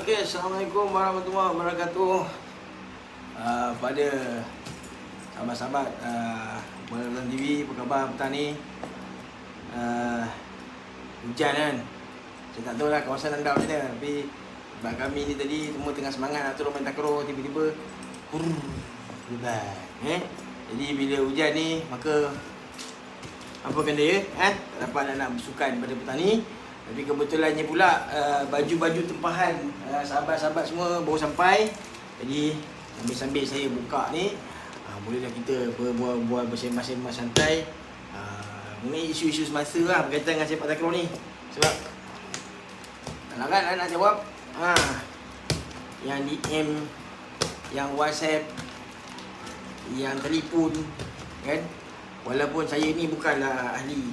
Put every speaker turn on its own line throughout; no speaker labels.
Okey, Assalamualaikum warahmatullahi wabarakatuh. Pada sahabat-sahabat Bola Rotan TV, apa khabar petang ni? Hujan kan? Saya tak tahu lah kawasan anda macam mana, tapi sebab kami ni tadi semua tengah semangat nak turun main takraw, tiba-tiba hujan. Jadi bila hujan ni, maka apa kena ya? Tak dapat nak bersukan pada petang ni. Tapi kebetulannya pula baju-baju tempahan sahabat-sahabat semua baru sampai. Jadi sambil-sambil saya buka ni, bolehlah kita buat bersembang-sembang santai mengenai isu-isu semasa lah berkaitan dengan sepak takraw ni. Sebab tak nak jawab yang DM, yang WhatsApp, yang telefon kan. Walaupun saya ni bukanlah ahli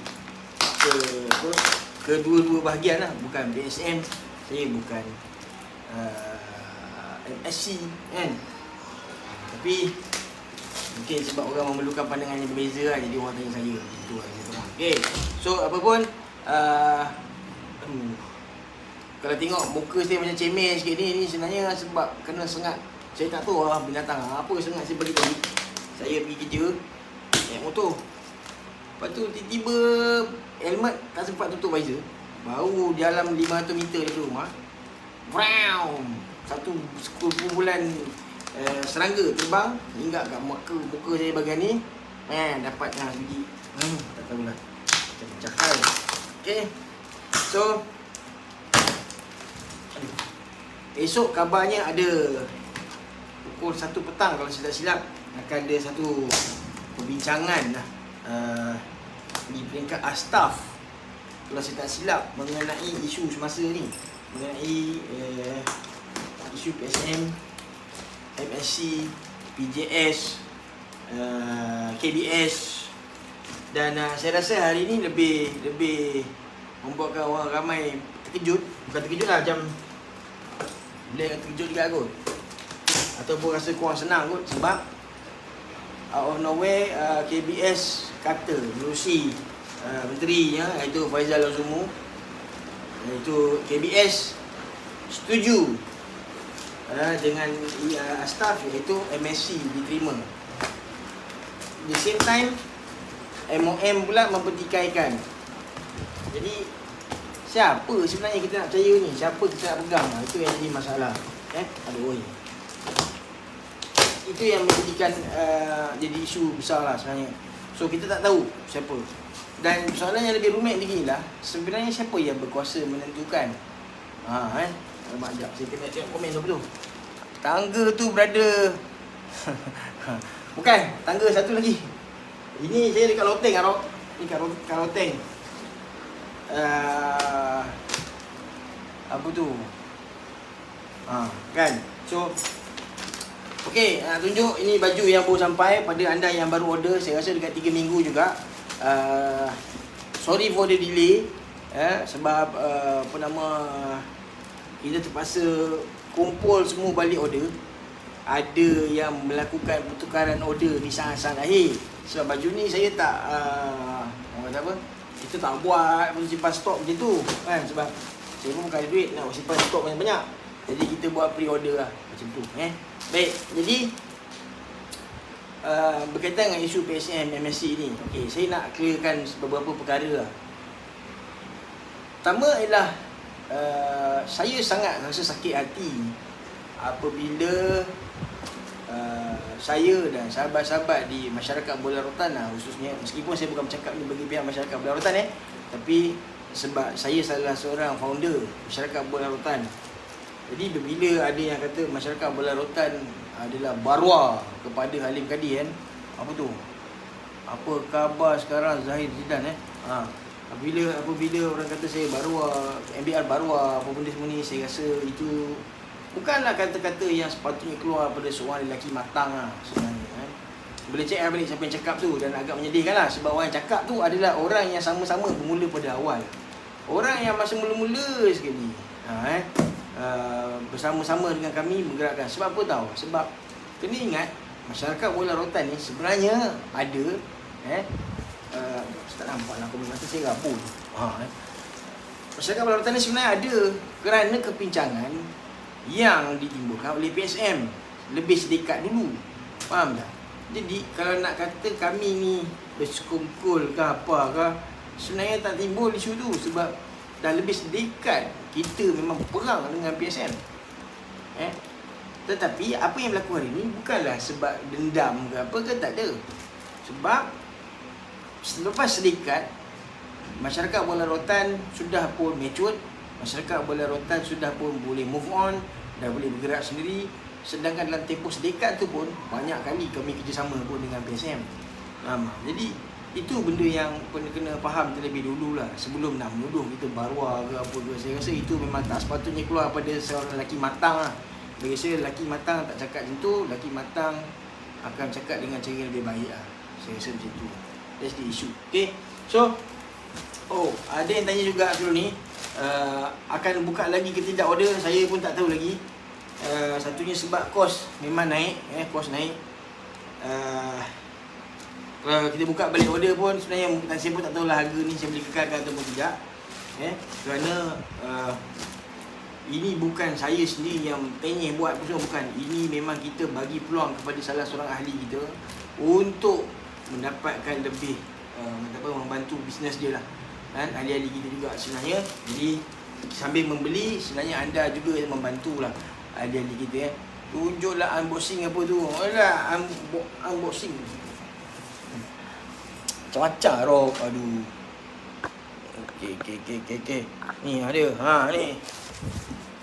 kedua-dua bahagian lah, bukan BSM, saya bukan MSc kan. Tapi mungkin sebab orang memerlukan pandangan yang berbeza lah, jadi orang tanya saya gitu lah. Okay, so apa pun kalau tengok muka saya macam cemen sikit ni sebenarnya sebab kena sengat. Saya tak tahu lah binatang apa sengat saya bagi-bagi. Saya pergi kerja naik motor, lepas tu tiba-tiba helmet tak sempat tutup visor. Baru dalam 500 meter dari rumah, satu kumpulan serangga terbang hingga kat muka saya bagian ni. Dapat biji. Tak tahulah, macam hal. Okay, so esok kabarnya ada pukul 1 petang kalau saya tak silap, akan ada satu perbincangan lah di peringkat Astaf, kalau saya tak silap, mengenai isu semasa ni, mengenai isu PSM, MSc, PJS, KBS. Dan saya rasa hari ni lebih membuatkan orang ramai terkejut. Bukan terkejut lah, macam boleh terkejut juga kot, ataupun rasa kurang senang kot. Sebab out of nowhere KBS kata menerusi menterinya, iaitu Faizal Azumu, iaitu KBS setuju dengan Astaf, iaitu MSc diterima. Di same time MOM pula mempertikaikan. Jadi siapa sebenarnya kita nak percaya ni? Siapa kita nak pegang? Itu yang jadi masalah. Aduh, itu yang menjadikan jadi isu besar lah sebenarnya. So kita tak tahu siapa. Dan soalan yang lebih rumit lagi lah, sebenarnya siapa yang berkuasa menentukan? Alamak, sekejap, saya kena tengok komen tu apa tu. Tangga tu berada bukan, tangga satu lagi. Ini saya dekat loteng lah. Ni kat loteng. Apa tu? Kan? So okey, tunjuk ini baju yang baru sampai. Pada anda yang baru order, saya rasa dekat 3 minggu juga. Sorry for the delay, sebab kita terpaksa kumpul semua balik order. Ada yang melakukan pertukaran order di saat-saat akhir. Sebab baju ni saya tak orang kata apa, kita tak buat simpan stok macam tu kan. Sebab saya pun bukan ada duit nak simpan stok banyak-banyak. Jadi kita buat pre-order lah macam tu. Baik, jadi berkaitan dengan isu PSM MSc ni, okey, saya nak clearkan beberapa perkara lah. Pertama ialah saya sangat rasa sakit hati apabila saya dan sahabat-sahabat di masyarakat bola rotan lah khususnya, meskipun saya bukan bercakap ni bagi pihak masyarakat bola rotan tapi sebab saya salah seorang founder masyarakat bola rotan. Jadi bila ada yang kata masyarakat bola rotan adalah barwa kepada Halim Kadi kan, apa tu? Apa khabar sekarang Zahid Zidan apabila orang kata saya barwa, MBR barwa, apa benda semua ni, saya rasa itu bukanlah kata-kata yang sepatutnya keluar pada seorang lelaki matang lah sebenarnya. Boleh check balik siapa yang cakap tu, dan agak menyedihkan lah sebab orang yang cakap tu adalah orang yang sama-sama bermula pada awal. Orang yang masa mula-mula sekali bersama-sama dengan kami menggerakkan. Sebab apa tahu? Sebab kena ingat masyarakat bola rotan ni sebenarnya ada saya tak nampak lah komen mata saya rabun. Masyarakat bola rotan ni sebenarnya ada kerana kepincangan yang ditimbulkan oleh PSM. Lebih sedekat dulu. Faham tak? Jadi kalau nak kata kami ni bersekongkol ke apa ke, sebenarnya tak timbul isu tu sebab dah lebih sedekat kita memang perang dengan PSM. Tetapi apa yang berlaku hari ni bukanlah sebab dendam ke apa ke, tak ada. Sebab selepas sedekat, masyarakat Bola Rotan sudah pun mature, masyarakat Bola Rotan sudah pun boleh move on, dah boleh bergerak sendiri. Sedangkan dalam tempoh sedekat tu pun banyak kali kami kerjasama pun dengan PSM. Jadi itu benda yang kena faham terlebih dulu lah, sebelum nak menuduh kita barwa ke apa ke. Saya rasa itu memang tak sepatutnya keluar pada seorang lelaki matang lah. Bagi saya, lelaki matang tak cakap macam tu. Lelaki matang akan cakap dengan cara yang lebih baik lah. Saya rasa macam tu. That's the issue. Okay, so ada yang tanya juga sebelum ni, akan buka lagi ke tidak order. Saya pun tak tahu lagi. Satunya sebab kos memang naik, kos naik. Kita buka balik order pun sebenarnya saya pun tak tahulah harga ni saya boleh kekalkan ataupun tidak. Kerana ini bukan saya sendiri yang penyeh buat apa semua, bukan. Ini memang kita bagi peluang kepada salah seorang ahli kita untuk mendapatkan lebih membantu bisnes dia lah. Dan ahli-ahli kita juga sebenarnya. Jadi sambil membeli, sebenarnya anda juga yang membantu lah ahli-ahli kita. Tunjuklah unboxing apa tu. Alah, unboxing macam-macam roh. Aduh. Okey. Ni ada. Ni.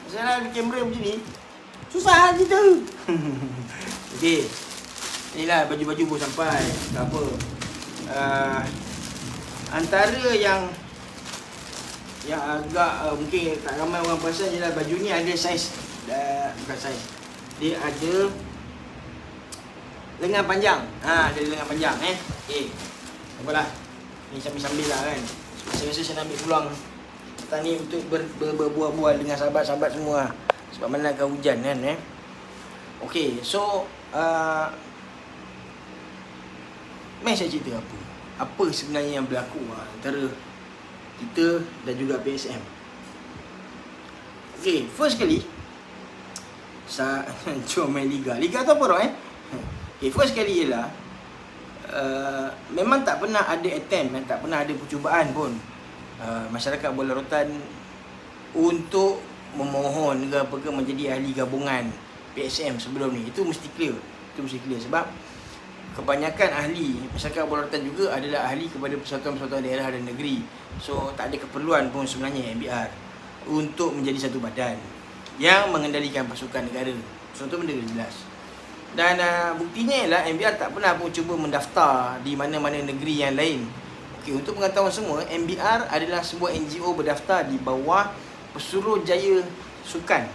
Masalah di kamera macam ni, susah kita. Okey. Inilah baju-baju pun sampai. Tak apa. Antara yang agak mungkin tak ramai orang perasan je lah, baju ni ada saiz, bukan saiz, dia ada lengan panjang. Ada lengan panjang. Okey. Apalah, ni sambil-sambil lah kan. Saya rasa saya nak ambil peluang petang ni untuk berbual-bual dengan sahabat-sahabat semua. Sebab mana akan hujan kan. Okey, so mari saya cerita apa sebenarnya yang berlaku antara kita dan juga PSM. Okey, first kali cuma main Liga tu apa roh Okay, first kali ialah memang tak pernah ada attempt, tak pernah ada percubaan pun masyarakat Bola Rotan untuk memohon ke apa ke menjadi ahli gabungan PSM sebelum ni. Itu mesti clear. Sebab kebanyakan ahli masyarakat Bola Rotan juga adalah ahli kepada persatuan-persatuan daerah dan negeri. So tak ada keperluan pun sebenarnya MBR untuk menjadi satu badan yang mengendalikan pasukan negara. So tu benda jelas. Dan buktinya ialah MBR tak pernah pun cuba mendaftar di mana-mana negeri yang lain. Okey, untuk pengetahuan semua, MBR adalah sebuah NGO berdaftar di bawah Pesuruhjaya Sukan.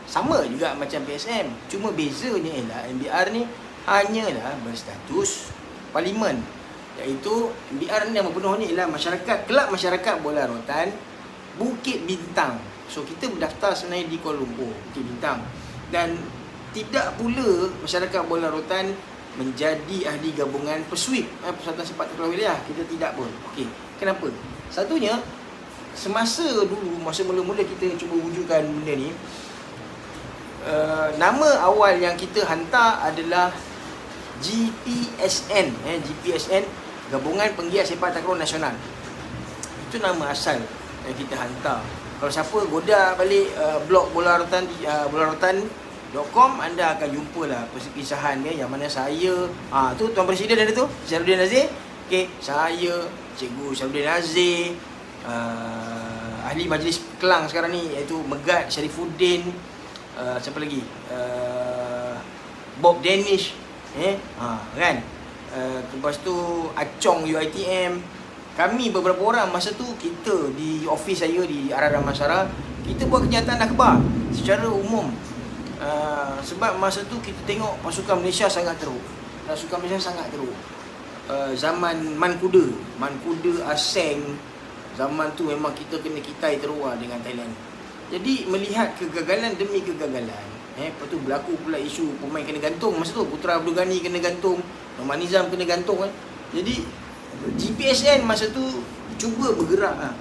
Sama juga macam PSM. Cuma bezanya ialah MBR ni hanyalah berstatus parlimen. Iaitu MBR ni nama penuhnya ialah Kelab Masyarakat Bola Rotan Bukit Bintang. So kita berdaftar sebenarnya di Kuala Lumpur, Bukit Bintang. Dan tidak pula masyarakat Bola Rotan menjadi ahli gabungan Perswip, Persatuan Sepak Takraw Wilayah. Kita tidak pun. Okey, kenapa? Satunya, semasa dulu, masa mula-mula kita cuba wujudkan benda ni, nama awal yang kita hantar adalah GPSN, GPSN, Gabungan Penggiat Sepak Takraw Nasional. Itu nama asal yang kita hantar. Kalau siapa goda balik blog Bola Rotan di bolarotan.com, anda akan jumpalah perpisahan dia yang mana saya tu Tuan Presiden ada tu, Syarudin Azir. Okey, saya Cikgu Syarudin Azir, ahli Majlis Kelang sekarang ni iaitu Megat Syarifuddin, siapa lagi, Bob Danish, kan, lepas tu Acong UiTM. Kami beberapa orang masa tu, kita di office saya di Arah Damansara, kita buat kenyataan akhbar secara umum. Sebab masa tu kita tengok pasukan Malaysia sangat teruk. Zaman Man Kuda Aseng, zaman tu memang kita kena kitai teruk dengan Thailand. Jadi melihat kegagalan demi kegagalan, lepas tu berlaku pula isu pemain kena gantung. Masa tu Putra Abdul Ghani kena gantung, Norman Nizam kena gantung. Jadi GPSN masa tu cuba bergerak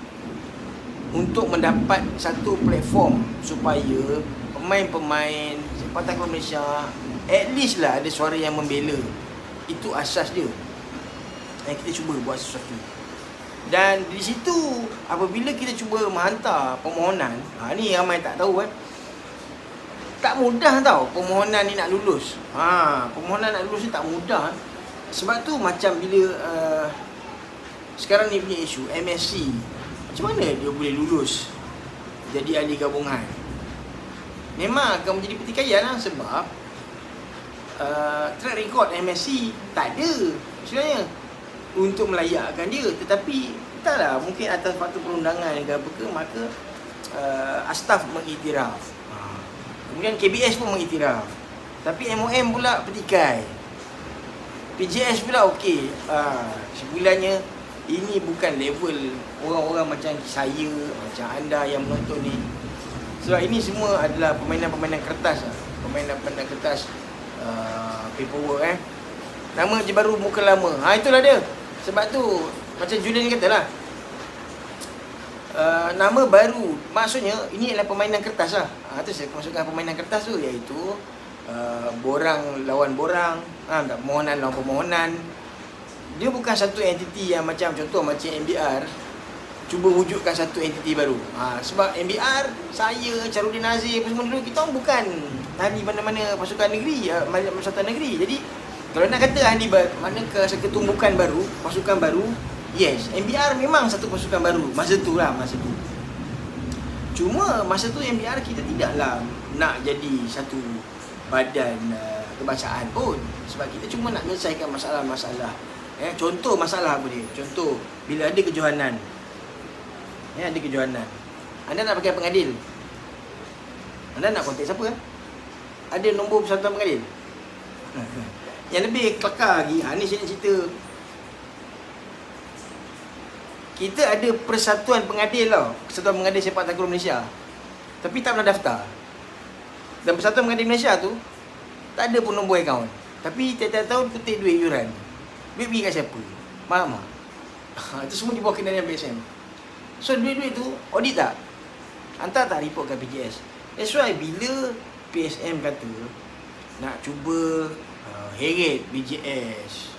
untuk mendapat satu platform supaya pemain-pemain sepak takraw Malaysia at least lah ada suara yang membela. Itu asas dia. Dan kita cuba buat sesuatu. Dan di situ apabila kita cuba menghantar permohonan, ni ramai tak tahu kan. Tak mudah tau permohonan ni nak lulus. Permohonan nak lulus ni tak mudah. Sebab tu macam bila sekarang ni punya isu MSc, macam mana dia boleh lulus jadi ahli gabungan? Memang akan menjadi pertikaian lah, sebab track record MSc tak ada sebenarnya untuk melayakkan dia. Tetapi entahlah, mungkin atas faktor perundangan ke apa ke, maka Astaf mengiktiraf, kemudian KBS pun mengiktiraf, tapi MOM pula petikai, PJS pula okey. Sebulannya ini bukan level orang-orang macam saya, macam anda yang menonton ni. Sebab ini semua adalah permainan-permainan kertas lah. Permainan-permainan kertas, paperwork Nama je baru, muka lama. Itulah dia. Sebab tu macam Julian kata lah, nama baru, maksudnya ini adalah permainan kertas lah. Itu saya maksudkan permainan kertas tu, iaitu borang lawan borang, permohonan lawan permohonan. Dia bukan satu entiti yang macam, contoh macam MBR cuba wujudkan satu entiti baru. Sebab MBR, saya, Charudin Nazir apa semua dulu, kita orang bukan ahli mana-mana pasukan negeri, Persatuan Negeri. Jadi kalau nak kata ahli manakah ketumbukan baru, pasukan baru, yes, MBR memang satu pasukan baru masa tu. Cuma masa tu MBR kita tidaklah nak jadi satu badan kebangsaan pun, sebab kita cuma nak menyelesaikan masalah-masalah. Contoh masalah apa dia? Contoh bila ada kejohanan, ada kejohanan, anda nak pakai pengadil, anda nak kontak siapa? Ada nombor persatuan pengadil? Yang lebih kelakar lagi, ni saya nak cerita. Kita ada persatuan pengadil tau, Persatuan Pengadil Sepak Takraw Malaysia, tapi tak pernah daftar. Dan Persatuan Pengadil Malaysia tu tak ada pun nombor akaun, tapi tiap-tiap tahun kutip duit yuran. Duit pergi kat siapa? Faham tak? Itu semua di bawah kendalian PSM. So duit-duit tu audit tak? Hantar tak report kat PJS? That's why bila PSM kata nak cuba heret BJS,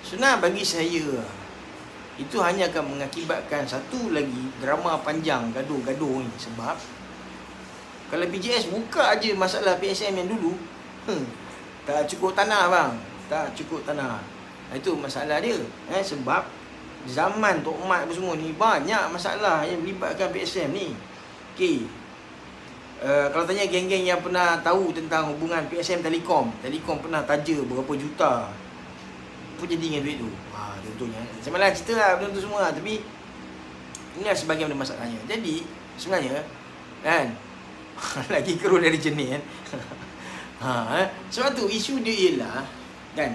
senang bagi saya, itu hanya akan mengakibatkan satu lagi drama panjang gaduh-gaduh ni. Sebab kalau BJS buka aje masalah PSM yang dulu, tak cukup tanah bang, tak cukup tanah. Itu masalah dia. Sebab zaman Tok Mat apa semua ni, banyak masalah yang melibatkan PSM ni. Okey. Kalau tanya geng-geng yang pernah tahu tentang hubungan PSM Telekom pernah taja berapa juta apa jadi dengan duit tu. Contohnya, saya malah cerita lah benda tu semua, tapi inilah sebahagian benda masalahnya. Jadi sebenarnya kan lagi keruh dari jenis kan. Sebab tu isu dia ialah kan,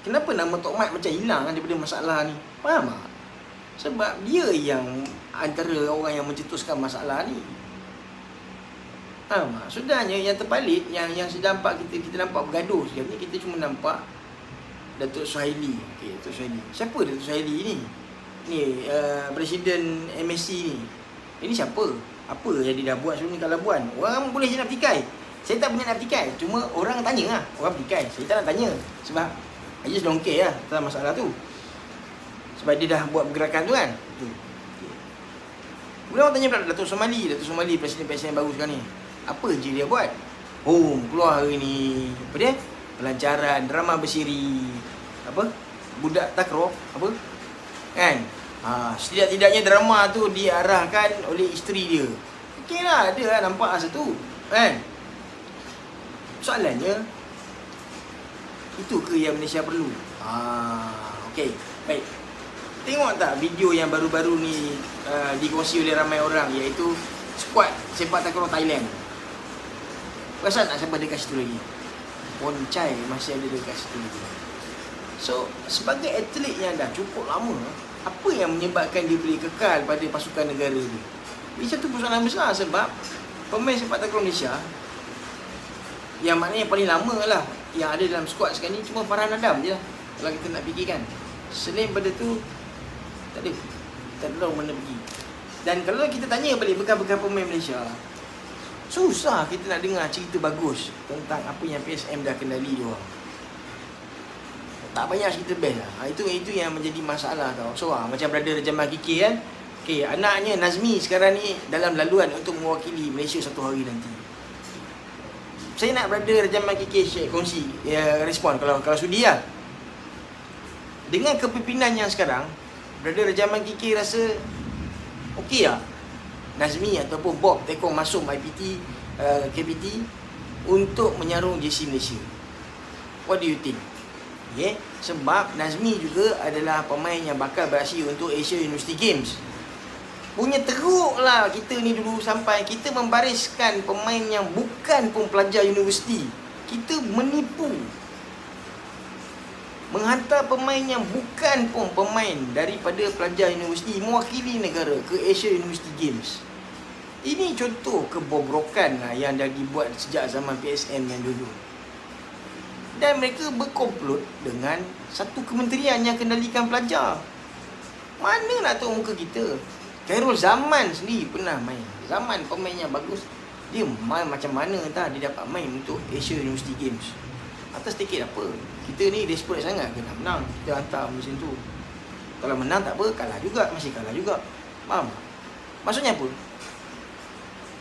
kenapa nama Tok Mat macam hilang daripada masalah ni? Faham tak? Sebab dia yang antara orang yang mencetuskan masalah ni. Sudahnya yang terpalit, yang sedampak kita nampak bergaduh sekarang ni, kita cuma nampak Datuk Suhaili. Okey, Datuk Suhaili. Siapa Datuk Suhaili ni? Ni Presiden MSc ni. Ini siapa? Apa yang dia dah buat sebelum ni kat Labuan? Orang boleh je nak petikai. Saya tak punya nak petikai, cuma orang tanya lah. Orang petikai, saya tak nak tanya. Sebab I just don't care lah tentang masalah tu. Sebab dia dah buat pergerakan tu kan. Kemudian orang tanya pula Datuk Somali, Presiden PSM baru sekarang ni, apa je dia buat? Keluar hari ni, apa dia? Pelancaran drama bersiri, apa? Budak takraw, apa? Kan? Setidak-tidaknya drama tu diarahkan oleh isteri dia. Okey lah, ada lah nampak satu, kan? Soalannya, itu ke yang Malaysia perlu? Okey, baik. Tengok tak video yang baru-baru ni dikongsi oleh ramai orang, iaitu skuad sepak takraw Thailand. Perasan tak siapa ada kat situ lagi? Poncai masih ada dekat situ lagi. So, sebagai atlet yang dah cukup lama, apa yang menyebabkan dia boleh kekal pada pasukan negara dia? Ini satu persoalan besar, sebab pemain sepak takraw Malaysia yang maknanya paling lama lah yang ada dalam skuad sekarang ni cuma Farhan Adam je lah, kalau kita nak fikirkan. Selain pada tu tak ada orang mana pergi. Dan kalau kita tanya balik bekas-bekas pemain Malaysia, susah kita nak dengar cerita bagus tentang apa yang PSM dah kendali dia orang. Tak banyak cerita best lah. Itu yang menjadi masalah tau. So macam brother Jamal Kiki kan, okay, anaknya Nazmi sekarang ni dalam laluan untuk mewakili Malaysia satu hari nanti. Saya nak brother Jamal Kiki share, kongsi respon kalau sudi lah. Dengan kepimpinan yang sekarang, brother Jamal Kiki rasa okey lah Nazmi ataupun Bob Tekong masuk IPT, KPT untuk menyarung JC Malaysia. What do you think? Okay. Sebab Nazmi juga adalah pemain yang bakal beraksi untuk Asia University Games. Punya teruk lah kita ni dulu sampai kita membariskan pemain yang bukan pun pelajar universiti. Kita menipu, menghantar pemain yang bukan pun pemain daripada pelajar universiti mewakili negara ke Asia University Games. Ini contoh kebobrokan lah yang dah dibuat sejak zaman PSM yang dulu. Dan mereka berkomplot dengan satu kementerian yang kendalikan pelajar. Mana nak tahu muka kita? Khairul Zaman sendiri pernah main. Zaman pemain yang bagus. Dia main macam mana entah dia dapat main untuk Asia University Games. Atas tiket apa? Kita ni desperate sangat ke nak menang. Kita hantar macam tu. Kalau menang tak apa, kalah juga. Masih kalah juga. Faham? Maksudnya apa?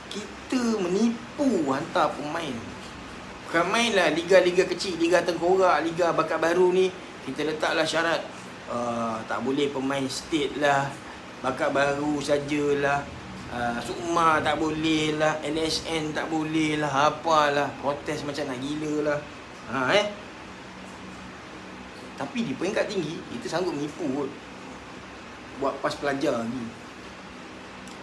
Kita menipu hantar pemain. Bukan mainlah liga-liga kecil, liga tengkorak, liga bakat baru ni. Kita letaklah syarat tak boleh pemain state lah, bakat baru sajalah, Sukma tak boleh lah, LSN tak boleh lah, apalah, protes macam nak gila lah. Tapi di peringkat tinggi kita sanggup menipu kot. Buat pas pelajar lagi.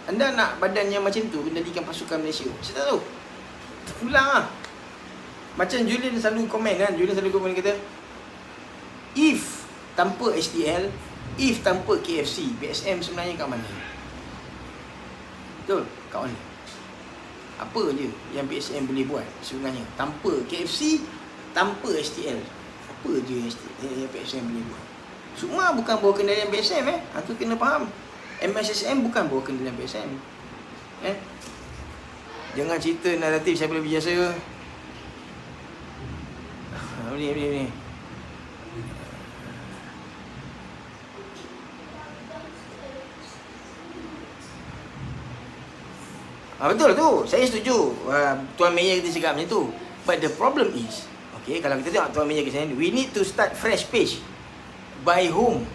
Anda nak badan yang macam tu kendalikan pasukan Malaysia? Saya tak tahu. Terpulang lah. Macam Julian selalu komen kan, kata, if tanpa STL, if tanpa KFC, PSM sebenarnya kat mana? Betul? Kat mana? Apa je yang PSM boleh buat sebenarnya tanpa KFC, tanpa STL? Apa je yang PSM boleh buat? Semua bukan bawah kendalian PSM Itu kena faham. MSSM bukan bawah kendalian PSM. Jangan cerita naratif siapa lebih biasa. Ni. Betul tu. Saya setuju. Tuan Mayor kita cakap macam tu. But the problem is, okay, kalau kita tengok Tuan Mayor ke sana, we need to start fresh page. By whom?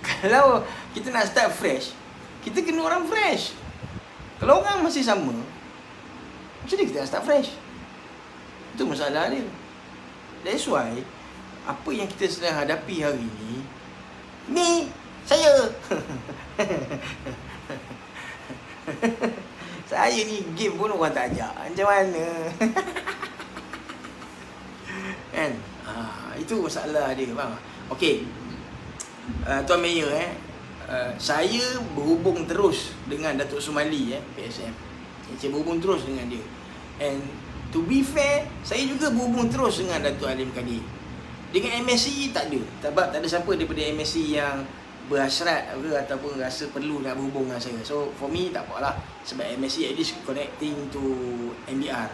Kalau kita nak start fresh, kita kena orang fresh. Kalau orang masih sama, macam mana kita nak start fresh? Itu masalah dia. That's why apa yang kita sedang hadapi hari ni saya saya ni game pun orang tak ajak. Macam mana? Kan? Itu masalah dia, faham? Okey. Tuan Mayor saya berhubung terus dengan Datuk Sumali PSM. Saya berhubung terus dengan dia. And to be fair, saya juga berhubung terus dengan Datuk Alim Kadir. Dengan MSC tak ada. Sebab tak ada siapa daripada MSC yang berhasrat ataupun rasa perlu nak berhubung dengan saya. So for me tak apalah. Sebab MSC at least connecting to MBR.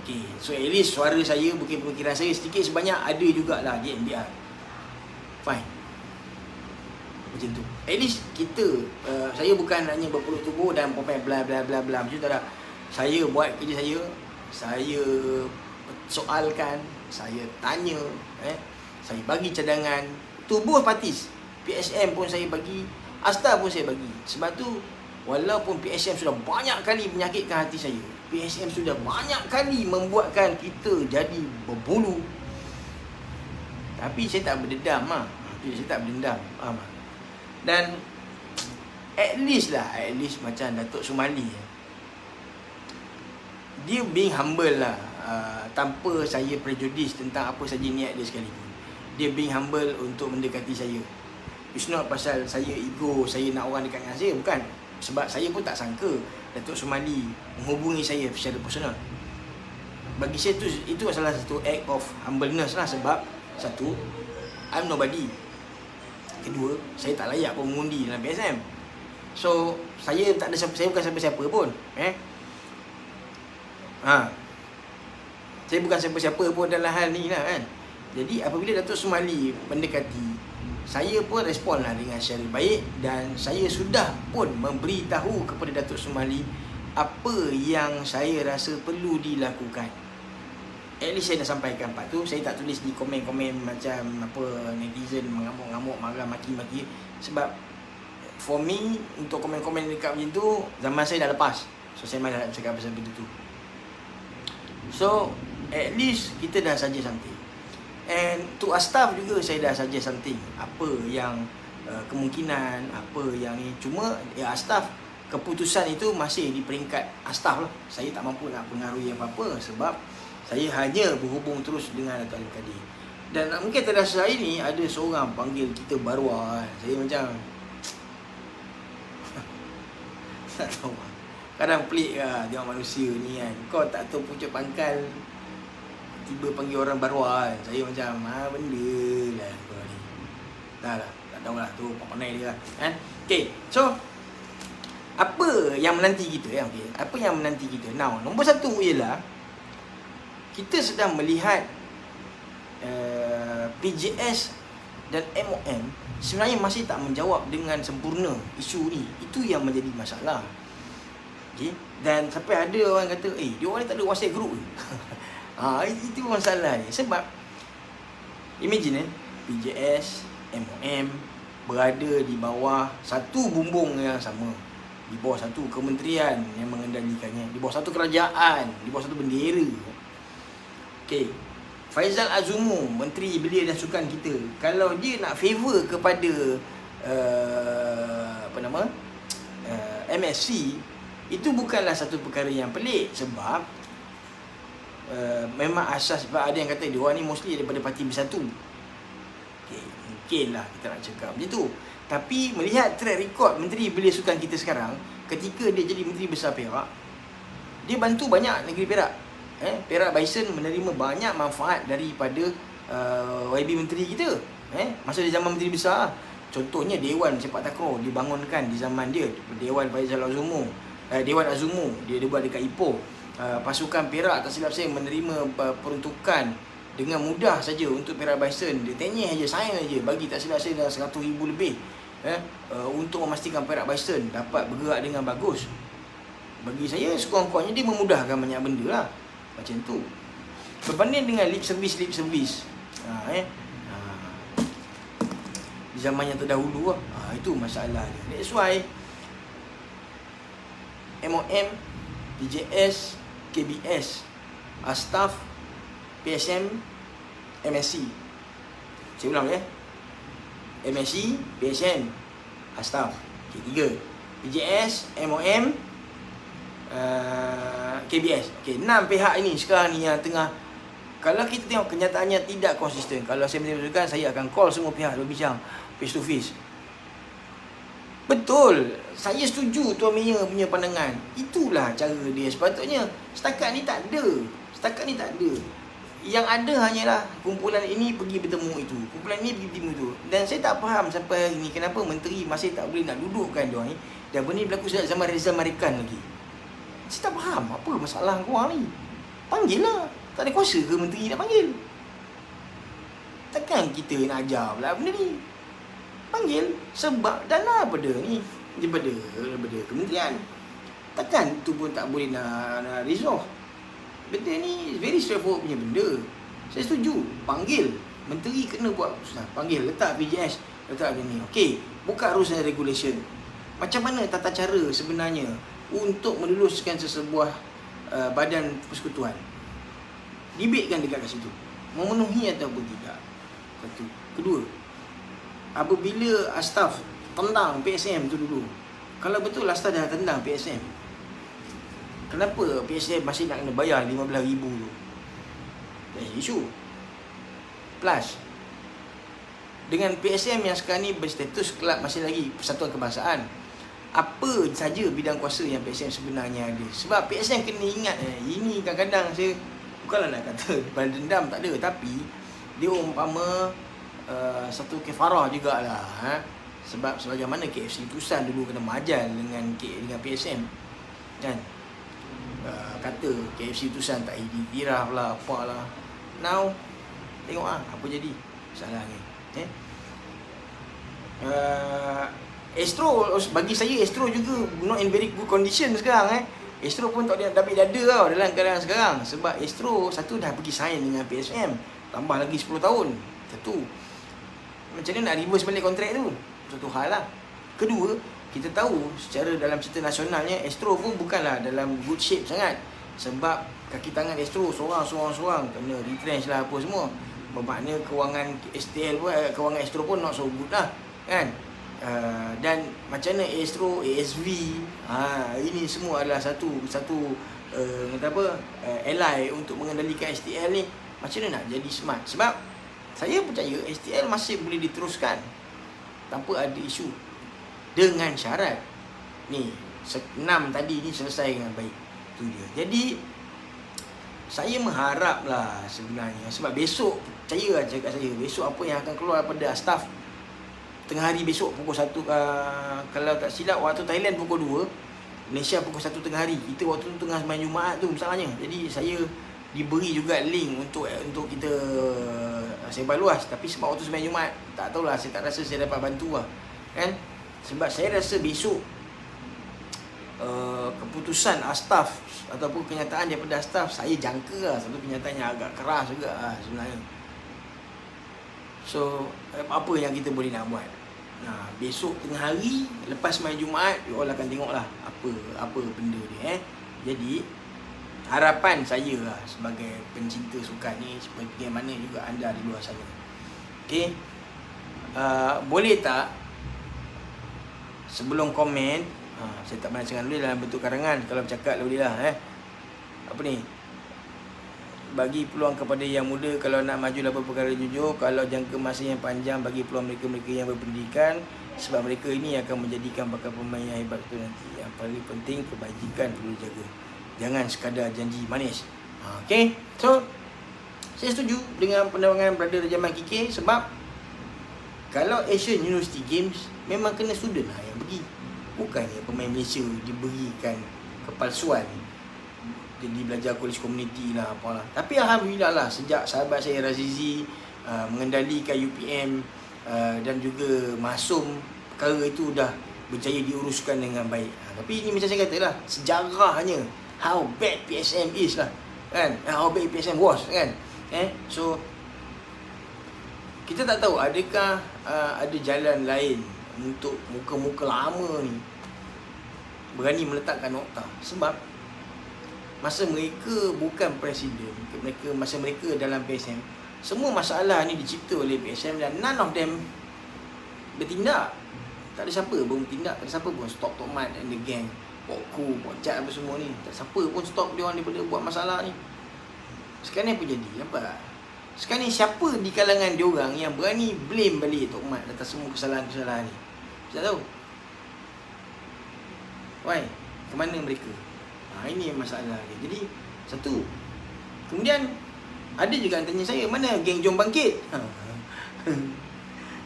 Okay. So at least suara saya, bukan pemikiran saya sedikit sebanyak ada jugalah di MBR. Fine. Macam tu. At least kita, saya bukan hanya berpeluk tubuh dan pemain bla bla bla bla. Macam tu tak. Saya buat kerja saya soalkan, saya tanya, saya bagi cadangan, tubuh partis. PSM pun saya bagi, Asta pun saya bagi. Sebab tu, walaupun PSM sudah banyak kali menyakitkan hati saya, PSM sudah banyak kali membuatkan kita jadi berbulu, tapi saya tak berdendam Saya tak berdendam. Dan at least macam Datuk Sumali, dia being humble lah, tanpa saya prejudice tentang apa saja niat dia sekalipun. Dia being humble untuk mendekati saya. It's not pasal saya ego, saya nak orang dekat dengan saya, bukan. Sebab saya pun tak sangka Datuk Sumali menghubungi saya secara personal. Bagi saya itu salah satu act of humbleness lah. Sebab satu, I'm nobody. Kedua, saya tak layak pun mengundi dalam PSM. So saya tak ada saya bukan siapa-siapa pun. Saya bukan siapa-siapa pun dalam hal ni lah kan. Jadi apabila Datuk Sumali mendekati, saya pun respon lah dengan secara baik, dan saya sudah pun memberitahu kepada Datuk Sumali apa yang saya rasa perlu dilakukan. At least saya dah sampaikan part tu. Saya tak tulis di komen-komen macam apa netizen mengamuk-ngamuk, marah, maki-maki. Sebab for me, untuk komen-komen dekat macam tu, zaman saya dah lepas. So saya malah nak cakap pasal benda tu. So at least kita dah suggest something. And to our staff juga saya dah suggest something. Apa yang kemungkinan, apa yang ni. Cuma staff, keputusan itu masih di peringkat staff lah. Saya tak mampu nak pengaruhi apa-apa, sebab saya hanya berhubung terus dengan Datuk Alim Kadir. Dan mungkin terasa hari ni ada seorang panggil kita Barwah kan. Saya macam tak tahu. Kadang pelik lah tengok manusia ni kan. Kau tak tahu pucuk pangkal, tiba panggil orang Barwah kan. Saya macam benda lah kau ni. Dah lah, tak tahulah tu pandai dia lah kan. Okay, so apa yang menanti kita ya? Okay. Apa yang menanti kita? Now, nombor satu ialah kita sedang melihat PJS dan MOM sebenarnya masih tak menjawab dengan sempurna isu ni. Itu yang menjadi masalah. Okay? Dan sampai ada orang kata, dia orang ni tak ada WhatsApp group ke? Itu masalah ni. Sebab imagine PJS, MOM berada di bawah satu bumbung yang sama, di bawah satu kementerian yang mengendalikannya, di bawah satu kerajaan, di bawah satu bendera. Okay, Faizal Azumu, Menteri Belia dan Sukan kita, kalau dia nak favor kepada MSC, itu bukanlah satu perkara yang pelik. Sebab memang asas, sebab ada yang kata dia orang ni mostly daripada Parti Bersatu. Okay, mungkinlah kita nak cakap macam tu. Tapi melihat track record Menteri Belia Sukan kita sekarang, ketika dia jadi Menteri Besar Perak, dia bantu banyak negeri Perak. Perak Bison menerima banyak manfaat daripada YB Menteri kita. Masa di zaman Menteri Besar, contohnya Dewan Sepak Takraw dibangunkan di zaman dia. Dewan Faizal Azumu, Dewan Azumu dia buat dekat Ipoh. Pasukan Perak, tak silap saya, menerima peruntukan dengan mudah saja untuk Perak Bison. Dia tanya aja, sign aja, bagi tak silap saya dah 100,000 lebih untuk memastikan Perak Bison dapat bergerak dengan bagus. Bagi saya sekurang-kurangnya dia memudahkan banyak benda lah. Macam tu. Berbanding dengan lip service di zaman yang terdahulu lah. Itu masalahnya. That's why MOM, DJS, KBS, staff, PSM, MSC. Saya ulang MSC, PSM, staff. Tiga. PJS, MOM, KBS. Okay, 6 pihak ini sekarang ni yang tengah, kalau kita tengok kenyataannya tidak konsisten. Kalau saya menunjukkan, saya akan call semua pihak berbincang face to face. Betul, saya setuju Tuan Mayor punya pandangan. Itulah cara dia. Sepatutnya setakat ni tak ada. Yang ada hanyalah kumpulan ini pergi bertemu itu, kumpulan ini pergi bertemu itu. Dan saya tak faham sampai hari ni kenapa menteri masih tak boleh nak dudukkan diorang ni. Dan benda ni berlaku sejak zaman Reza Marikan lagi. Saya tak faham apa masalah korang ni. Panggil lah. Tak ada kuasa ke menteri nak panggil? Takkan kita nak ajar pula benda ni. Panggil. Sebab dana pada ni, daripada kementerian. Takkan tu pun tak boleh nak resolve. Benda ni very straightforward punya benda. Saya setuju. Panggil. Menteri kena buat susah. Panggil. Letak PJS. Letak macam ni. Okey. Buka rules and regulation. Macam mana tata cara sebenarnya untuk meluluskan sesebuah badan persekutuan? Debatekan dekat kat situ. Memenuhi ataupun tidak. Satu. Kedua, apabila staff tendang PSM tu dulu, kalau betul staff dah tendang PSM, kenapa PSM masih nak kena bayar 15,000 tu? That's isu. Plus, dengan PSM yang sekarang ni berstatus kelab masih lagi Persatuan Kebangsaan, apa saja bidang kuasa yang PSM sebenarnya ada? Sebab PSM kena ingat, ini kadang-kadang saya bukanlah nak kata balas dendam, tak ada, tapi dia umpama satu kefarah jugalah. Sebab sebagaimana KFC Tusan dulu kena majal dengan PSM kan. Kata KFC Tusan tak iktiraf lah, apalah. Now tengok apa jadi salahnya. Astro, bagi saya Astro juga not in very good condition sekarang. Astro pun tak ada dada tau dalam keadaan sekarang. Sebab Astro satu dah pergi sign dengan PSM, tambah lagi 10 tahun. Satu, macam mana nak reverse balik kontrak tu? Satu hal lah. Kedua, kita tahu secara dalam cerita nasionalnya Astro pun bukanlah dalam good shape sangat. Sebab kaki tangan Astro seorang kena retrench lah apa semua. Bermakna kewangan STL pun, kewangan Astro pun not so good lah kan. Dan macam mana Astro, ASV, ini semua adalah satu ally untuk mengendalikan STL ni. Macam mana nak jadi smart? Sebab saya percaya STL masih boleh diteruskan tanpa ada isu, dengan syarat ni 6 tadi ni selesai dengan baik. Tu dia. Jadi saya mengharaplah sebenarnya, sebab besok, percaya aja kat saya, besok apa yang akan keluar daripada staff tengah hari besok pukul 1, kalau tak silap waktu Thailand pukul 2, Malaysia pukul 1 tengah hari. Kita waktu tu tengah main Jumaat tu masalahnya. Jadi saya diberi juga link untuk kita sebar luas. Tapi sebab waktu sembahyang Jumaat, tak tahulah, saya tak rasa saya dapat bantu lah kan. Sebab saya rasa besok keputusan staff ataupun kenyataan daripada staff, saya jangka lah satu kenyataan yang agak keras juga sebenarnya. So apa yang kita boleh nak buat? Besok tengah hari lepas main Jumaat, you all akan tengok lah apa benda ni. Jadi harapan saya lah sebagai pencinta sukan ni, bagaimana juga anda di luar sana, okay? Boleh tak sebelum komen, saya tak pernah cakap dulu dalam bentuk karangan, kalau bercakap boleh lah apa ni, bagi peluang kepada yang muda kalau nak maju dalam perkara jujur, kalau jangka masa yang panjang bagi peluang mereka-mereka yang berpendidikan, sebab mereka ini akan menjadikan bakal pemain yang hebat tu nanti. Yang paling penting kebajikan perlu dijaga, jangan sekadar janji manis. Okay, so saya setuju dengan pandangan Brother Rajaman KK. Sebab kalau Asian University Games memang kena student lah yang pergi, bukannya pemain Malaysia diberikan kepalsuan jadi belajar college community lah apalah. Tapi alhamdulillah lah, sejak sahabat saya Razizi mengendalikan UPM dan juga Masum, perkara itu dah berjaya diuruskan dengan baik. Tapi ini macam saya kata lah, sejarahnya how bad PSM is lah kan, how bad PSM was kan. So kita tak tahu adakah ada jalan lain untuk muka-muka lama ni berani meletakkan nokta. Sebab masa mereka bukan presiden, masa mereka dalam PSM, semua masalah ni dicipta oleh PSM dan none of them bertindak. Tak ada siapa pun bertindak, tak ada siapa pun stop Tok Mat and the gang, Pokku, Pochat apa semua ni. Tak siapa pun stop dia orang daripada buat masalah ni. Sekarang ni apa jadi? Nampak? Sekarang ni siapa di kalangan dia orang yang berani blame balik Tok Mat atas semua kesalahan-kesalahan ni? Saya tak tahu. Why? Ke mana mereka? Ini masalah dia. Jadi satu. Kemudian ada juga yang tanya saya, mana geng Jom Bangkit?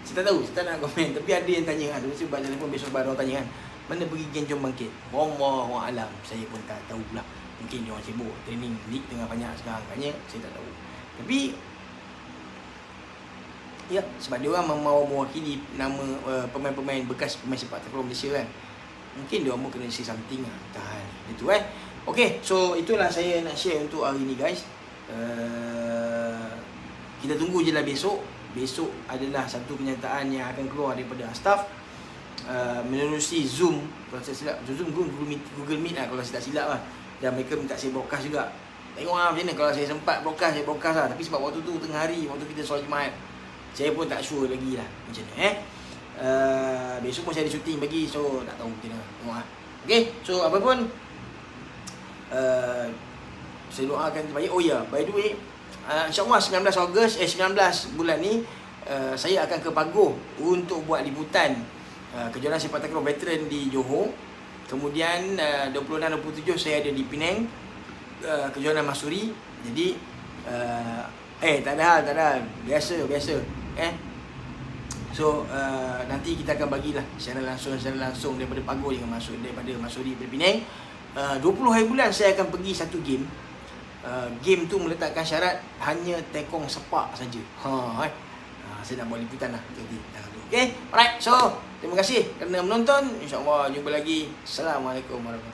Saya tak tahu, saya tak nak komen. Tapi ada yang tanya, saya baca telefon besok baru tanya kan, mana pergi geng Jom Bangkit? Wallahualam, saya pun tak tahu pula. Mungkin dia orang sibuk training league tengah banyak sekarang katnya, saya tak tahu. Tapi ya, sebab dia orang mau mewakili nama pemain-pemain bekas pemain sepak takraw Malaysia kan. Mungkin dia orang kena say something lah. Tahan itu Okay, so itulah saya nak share untuk hari ni guys. Kita tunggu je lah besok. Besok adalah satu kenyataan yang akan keluar daripada staff menerusi Zoom. Kalau saya silap, Zoom Google Meet lah kalau saya tak silap lah. Dan mereka minta saya broadcast juga. Tengok lah macam mana, kalau saya sempat broadcast, saya broadcast lah. Tapi sebab waktu tu tengah hari, waktu kita solat Jumaat, saya pun tak sure lagi lah macam mana besok pun saya ada syuting bagi, so tak tahu macam mana. Tengok lah. Okay, so apa pun saya doakan terbaik. Oh ya, by the way, InsyaAllah 19 bulan ni saya akan ke Pagoh untuk buat liputan kejuaraan sepak takraw veteran di Johor. Kemudian 26-27 saya ada di Penang, kejuaraan Masuri. Jadi tak ada hal, biasa. So nanti kita akan bagilah secara langsung daripada Pago dengan daripada Masudi dari Penang. 20 hari bulan saya akan pergi satu game. Game tu meletakkan syarat hanya tekong sepak saja. Saya nak buat liputan lah nanti. Okay, alright. So terima kasih kerana menonton. InsyaAllah jumpa lagi. Assalamualaikum warahmatullahi wabarakatuh.